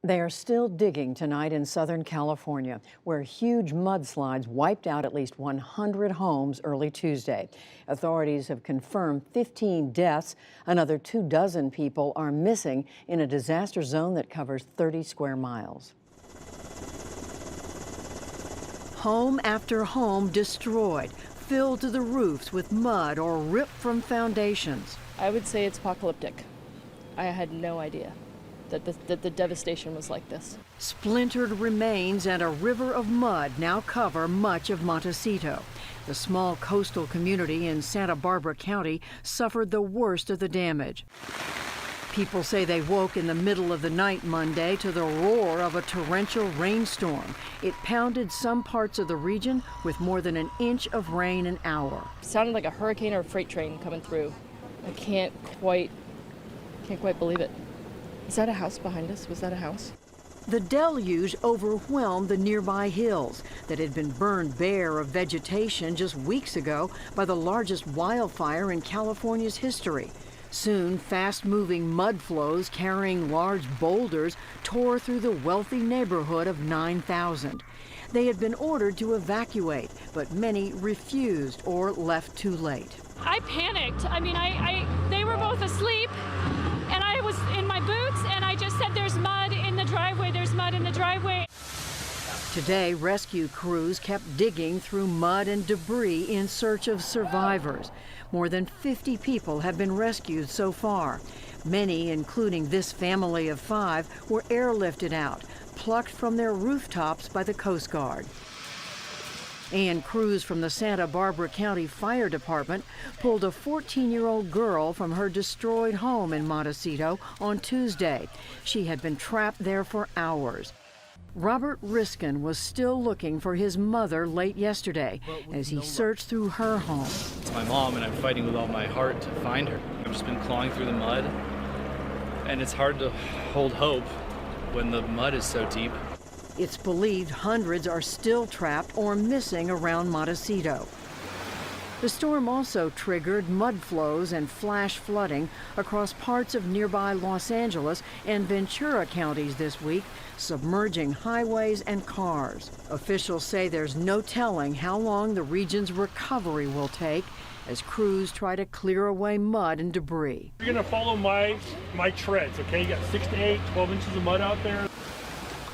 They are still digging tonight in Southern California, where huge mudslides wiped out at least 100 homes early Tuesday. Authorities have confirmed 15 deaths. Another 24 people are missing in a disaster zone that covers 30 square miles. Home after home destroyed, filled to the roofs with mud or ripped from foundations. I would say it's apocalyptic. I had no idea that the devastation was like this. Splintered remains and a river of mud now cover much of Montecito. The small coastal community in Santa Barbara County suffered the worst of the damage. People say they woke in the middle of the night Monday to the roar of a torrential rainstorm. It pounded some parts of the region with more than an inch of rain an hour. It sounded like a hurricane or a freight train coming through. I can't quite believe it. Is that a house behind us? Was that a house? The deluge overwhelmed the nearby hills that had been burned bare of vegetation just weeks ago by the largest wildfire in California's history. Soon, fast-moving mud flows carrying large boulders tore through the wealthy neighborhood of 9,000. They had been ordered to evacuate, but many refused or left too late. I panicked. I mean, they were both asleep, and I was in my boots, and I just said, "There's mud in the driveway, there's mud in the driveway." Today, rescue crews kept digging through mud and debris in search of survivors. More than 50 people have been rescued so far. Many, including this family of 5, were airlifted out, plucked from their rooftops by the Coast Guard. And crews from the Santa Barbara County Fire Department pulled a 14-year-old girl from her destroyed home in Montecito on Tuesday. She had been trapped there for hours. Robert Riskin was still looking for his mother late yesterday as he searched through her home. It's my mom, and I'm fighting with all my heart to find her. I've just been clawing through the mud, and it's hard to hold hope when the mud is so deep. It's believed hundreds are still trapped or missing around Montecito. The storm also triggered mud flows and flash flooding across parts of nearby Los Angeles and Ventura counties this week, submerging highways and cars. Officials say there's no telling how long the region's recovery will take as crews try to clear away mud and debris. You're gonna follow my treads, okay? You got 6 to 8, 12 inches of mud out there.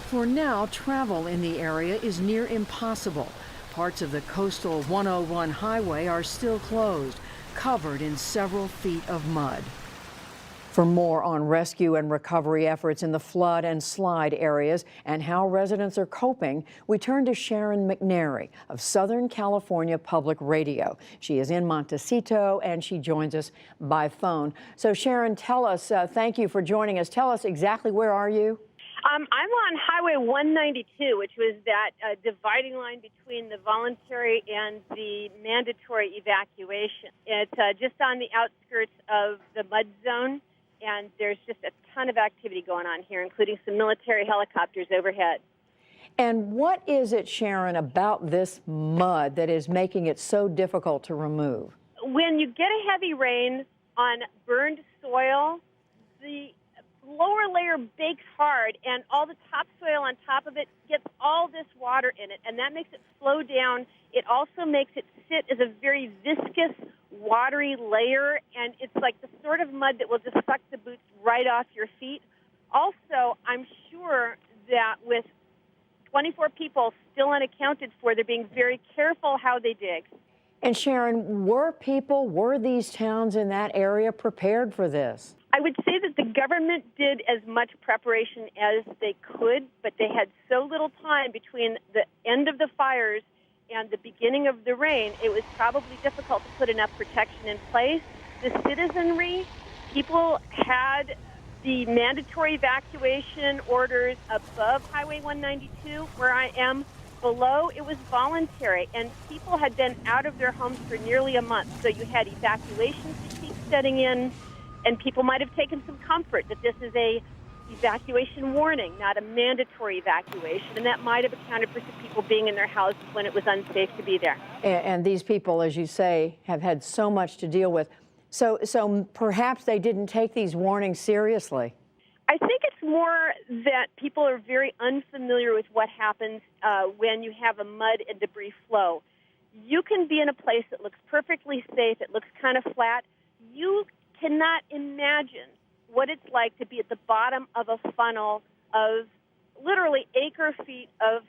For now, travel in the area is near impossible. Parts of the coastal 101 highway are still closed, covered in several feet of mud. For more on rescue and recovery efforts in the flood and slide areas and how residents are coping, we turn to Sharon McNary of Southern California Public Radio. She is in Montecito and she joins us by phone. So Sharon, tell us, thank you for joining us. Tell us exactly where are you? I'm on Highway 192, which was that dividing line between the voluntary and the mandatory evacuation. It's just on the outskirts of the mud zone, and there's just a ton of activity going on here, including some military helicopters overhead. And what is it, Sharon, about this mud that is making it so difficult to remove? When you get a heavy rain on burned soil, the lower layer bakes hard, and all the topsoil on top of it gets all this water in it, and that makes it slow down. It also makes it sit as a very viscous, watery layer, and it's like the sort of mud that will just suck the boots right off your feet. Also, I'm sure that with 24 people still unaccounted for, they're being very careful how they dig. And Sharon, were these towns in that area prepared for this? I would say that the government did as much preparation as they could, but they had so little time between the end of the fires and the beginning of the rain, it was probably difficult to put enough protection in place. The citizenry, people had the mandatory evacuation orders above Highway 192, where I am. Below, it was voluntary, and people had been out of their homes for nearly a month. So you had evacuation fatigue setting in, and people might have taken some comfort that this is a evacuation warning, not a mandatory evacuation, and that might have accounted for some people being in their houses when it was unsafe to be there. And these people, as you say, have had so much to deal with. So perhaps they didn't take these warnings seriously. I think it's more that people are very unfamiliar with what happens when you have a mud and debris flow. You can be in a place that looks perfectly safe, it looks kind of flat. You cannot imagine what it's like to be at the bottom of a funnel of literally acre-feet of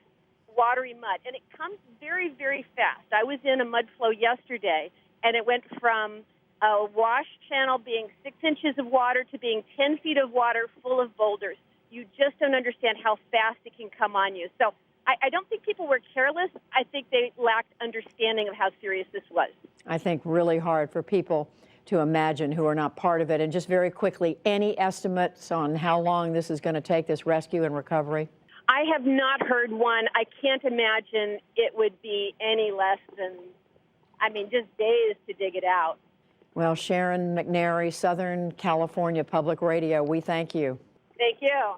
watery mud. And it comes very, very fast. I was in a mud flow yesterday, and it went from a wash channel being 6 inches of water to being 10 feet of water full of boulders. You just don't understand how fast it can come on you. So I don't think people were careless. I think they lacked understanding of how serious this was. I think really hard for people to imagine who are not part of it. And just very quickly, any estimates on how long this is going to take, this rescue and recovery? I have not heard one. I can't imagine it would be any less than, just days to dig it out. Well, Sharon McNary, Southern California Public Radio, we thank you. Thank you.